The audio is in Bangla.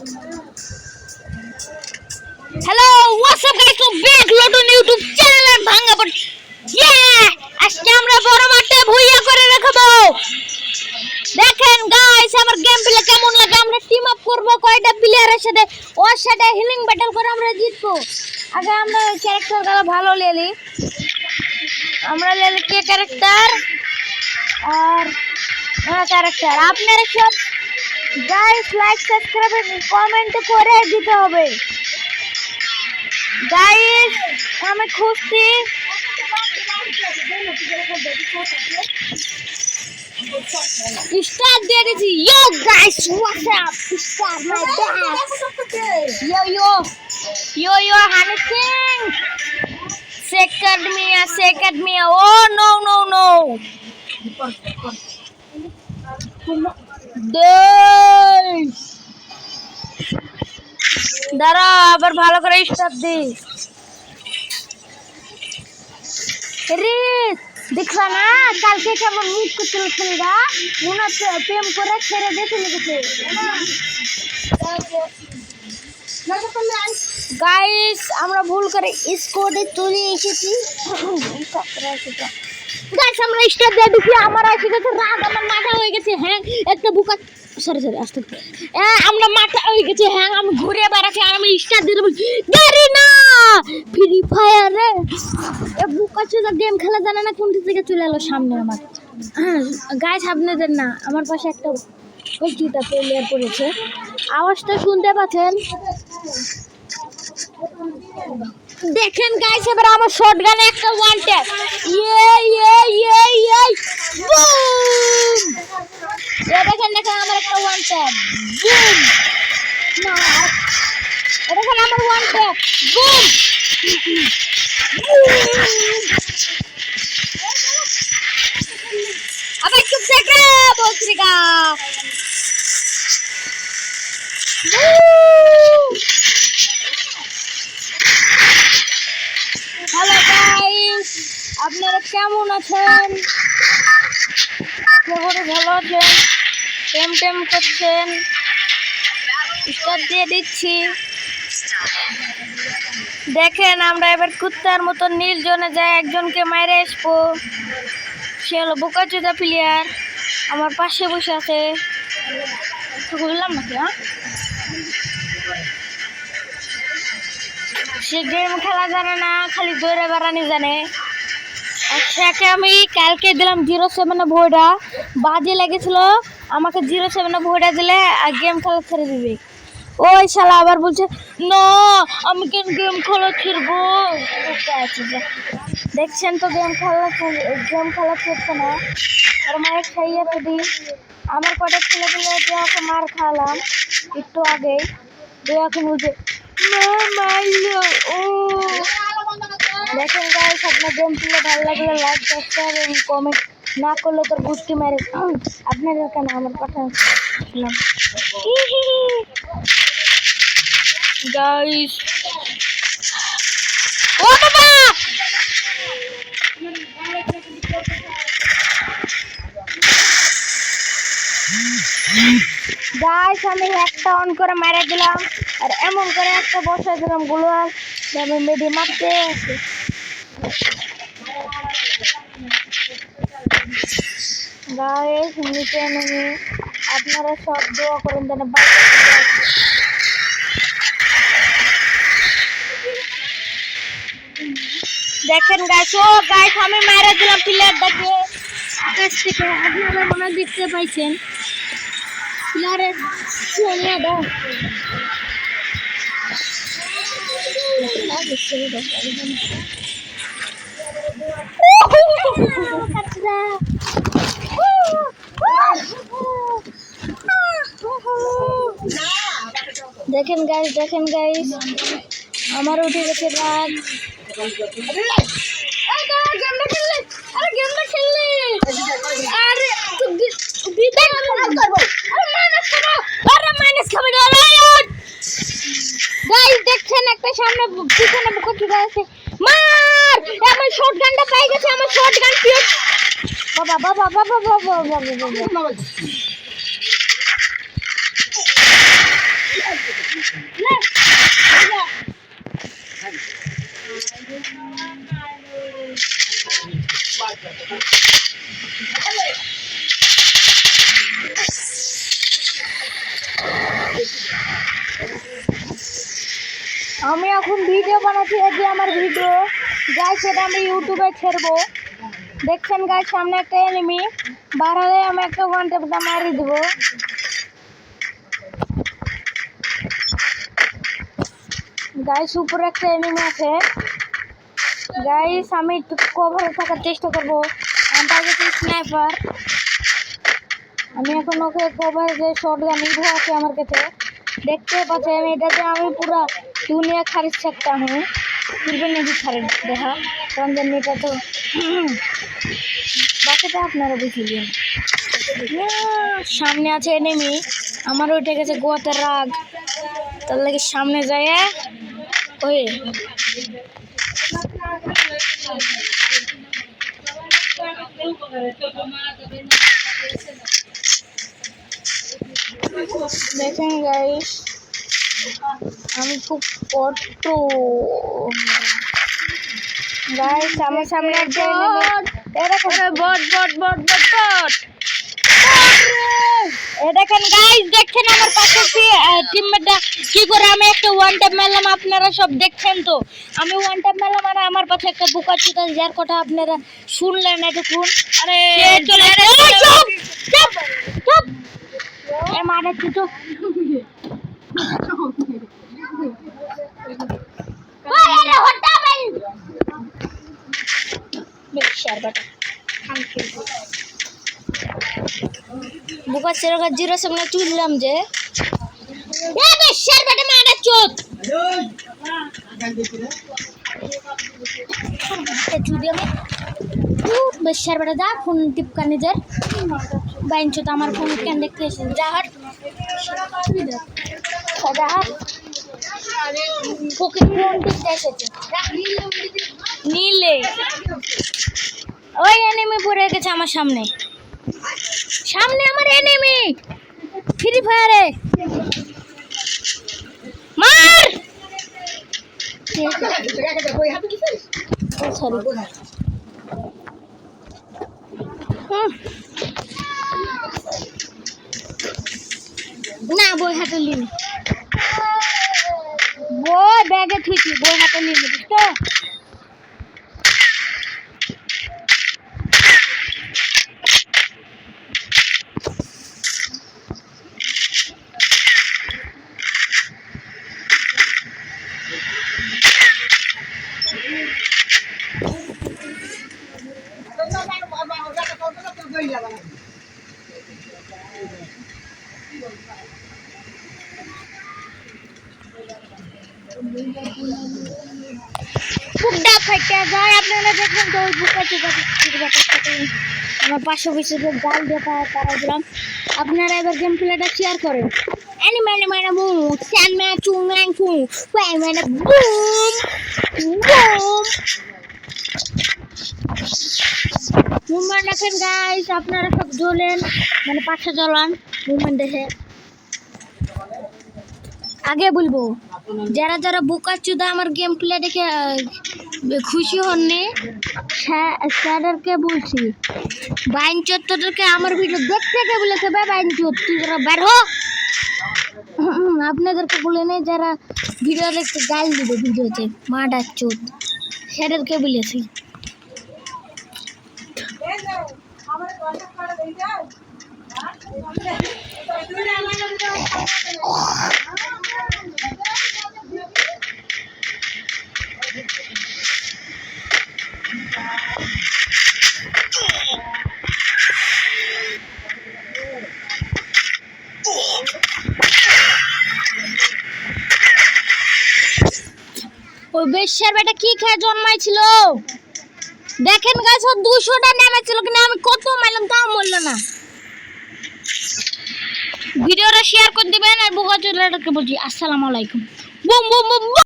Hello, what's up guys? Welcome back to YouTube channel and bhanga but আজকে আমরা বড় মাঠে ভুইয়া করে রাখবো। দেখেন গাইস আমার গেম প্লে কেমন লাগে। আমরা টিম আপ করব কয়টা প্লেয়ারের সাথে, ওর সাথে হিলিং ব্যাটল করে আমরা জিতবো। আগে আমরা ক্যারেক্টার গুলো ভালো লেলি। আমরা লেলি কে ক্যারেক্টার আর ক্যারেক্টার। আপনারা সব গাইস লাইক সাবস্ক্রাইব কমেন্ট করে দিতে হবে। গাইস আমি খুশি স্টার্ট দিয়ে দিয়েছি। Yo guys what's up, start my back. Yo Honey Singh second me oh no দাঁড়া আবার ভালো করে স্টার্ট দি রে। দেখবা না কালকে কেমন মুখ করছিল ছেলেরা, মনে হচ্ছে প্রেম করে ছেড়ে দিয়ে চলে গেছে। গাইস আমরা ভুল করে স্কোয়াডে চলে এসেছি। গাইস আমরা স্টার দিয়ে দিছি, আমার এসে গেছে রাগ, আমার মাথা হয়ে গেছে হ্যাং। একটা বুকা সরি আস্তে আমরা মাথা হয়ে গেছে হ্যাং। আমি ঘুরে বেড়াচ্ছি আর আমি স্টার দিয়ে দেবো। গাড়ি না ফ্রি ফায়ার রে বুকা চোদা গেম খেলা জানে না, কোন থেকে চলে এলো সামনে আমার। গাইস আপনাদের না আমার পাশে একটা ওই জুতা প্লেয়ার পড়েছে, আওয়াজটা শুনতে পাচ্ছেন? দেখেন গাইস এবার আমার শটগানে একটা ওয়ান ট্যাপ। বুম দেখেন আমার একটা ওয়ান ট্যাপ। বুম না দেখেন আমার ওয়ান ট্যাপ। বুম আবার চুপ থেকে বলছি গা। হ্যালো গাইস আপনারা কেমন আছেন? ভালো আছেন? টেম করছেন? স্টার্ট দিয়ে দিচ্ছি। দেখেন আমরা এবার কুত্তার মতো নির্জনে যায় একজনকে মাইরে আসবো। সে হলো বোকাচোদা প্লেয়ার, আমার পাশে বসে আছে। বুঝলাম নাকি? সে গেম খেলা জানে না, খালি দৌড়ে বেড়ানি জানে। একসাথে আমি কালকে দিলাম 07 ভোডা, বাজে লেগেছিল আমাকে 07 ভোডা দিলে আর গেম খেলা ছেড়ে দিবে। ওই শালা আবার বলছে না আমি কেন গেম খেলা ছেড়বো। দেখছেন তো গেম খেলা ছেড়ছে না। আর মায়ের খাইয়ে তো দিই। আমার কটা ছেলে পেলে ওকে মার খাওয়ালাম একটু আগেই, এখন বলছে মারলো। ও দেখেন গাইস আপনার গেম প্লে ভালো লাগলে লাইক সাবস্ক্রাইব এবং কমেন্ট না করলে তোর গুষ্টি মারে। আপনাদের কেন আমার কথা গাইস। ও বাবা গাইস আমি একটা অন করে মারা দিলাম আর এমন করে একটা বসাই দিলাম গুলোয়াল আমি মেডি মারতে আছে। গাইস নিচে নেমে আপনারা সব দোয়া করেন যেন দেখেন গাইস। ও গাইস আমি মারা দিলাম প্লেয়ার দেখে আকাশ থেকে, আপনারা মনে দেখতে পাইছেন প্লেয়ারের সোনিয়া দা। দেখেন গাইস আমার উঠে গেছে রাগ। দেখছেন একটা সামনে পিছনে বুকে চলে আছে, মার আমার শটগানটা পাই গেছে। আমার শটগান পিও বাবা আমি এখন ভিডিও বানাচ্ছি, এই যে আমার ভিডিও গাইস, সেটা আমি ইউটিউবে ছেড়বো। দেখছেন গাইস, সামনে একটা এনিমি বার হলে আমি একটা ওয়ান ট্যাপটা মারি দেবো। গাইস উপরে একটা এনিমি আছে। গাইস আমি একটু কভারে থাকার চেষ্টা করবো। আমার কাছে স্নাইপার, আমি এখন ওকে কভার যে শটগান ইভো আছে আমার কাছে, দেখতে পাচ্ছেন। এটাতে আমি পুরা দুনিয়া খারিজ सकता हूँ, फिर भी नहीं খারিজ দেখা, কারণ জানি এটা তো বাকিটা আপনারা বুঝিলেন। সামনে আছে এনিমি, আমার উঠে গেছে গোয়াতে রাগ, তার লাগে সামনে যায়। ওই দেখেন গাইস, আমি খুব কষ্ট গাইস, আমার সামনে একটা এরকম বট বট বট বট বট। দেখেন গাইস, দেখছেন আমার পাশে টিমমেটটা কি করে আমি একটা ওয়ান ট্যাপ মারলাম, আপনারা সব দেখছেন তো। আমি ওয়ান ট্যাপ মারলাম আর আমার পাশে একটা বুকা চুতা, যার কথা আপনারা শুনলেন এতক্ষণ। আরে চলে চুপ চুপ চুপ, এ মারে চুতো আরে হটা ভাই বেশার বাটা বুকা চেরা জিরো সামনে চুললাম যে এ বেশার বাটা মারে চুত চুদি আমি বেশার বাটা দা ফোন টিপকা নিজের বাইনচুত আমার ফোন কেন দেখতে এসে যা হট খোদা ফকির ফোন টিপতে এসেছে নীলে। ওই এনিমি পড়ে গেছে আমার সামনে, সামনে আমার এনিমি ফ্রি ফায়ারে মার। না বই হাতে নিন, বই ব্যাগে থুইছি, বই হাতে নিন বুঝতো। বুকটা ফাইটে যায়, আপনারা দেখবেন তো ওই বুকটা চুপাতে আমার 500 গাল দিয়ে তারা দিলাম। আপনারা এবার গেম প্লেটা শেয়ার করেন। এনিমি মানে বুম স্যান ম্যান চুং ল্যাং ফুং ওয়াই মানে বুম বুম মুভমেন্ট দেখেন গাইস, আপনারা সব জ্বলেন, মানে পাশে জ্বলান মুভমেন্ট দেখে। আগে বলবো, যারা যারা বোকাচুদা আমার গেম প্লে দেখে খুশি হননি, স্যারকে বলছি বাইন চত্বরকে আমার ভিডিও দেখতে কে বলেছে বাইন চত্বর তুই যারা বের হো। আপনাদেরকে বলে নেই যারা ভিডিও দেখতে গাল দিবে ভিডিওতে মা ডাকচোদ, স্যারকে বলেছি। ওই বেশ্যার বেটা কি খেয়ে জন্মাইছিল দেখেন গাছ, 200টা নেমেছিল কিন্তু আমি কত মারলাম তাও মরল না। ভিডিওটা শেয়ার করে দিবেন আর বুকা চুলাটাকে বলছি আসসালামু আলাইকুম। Boom boom boom.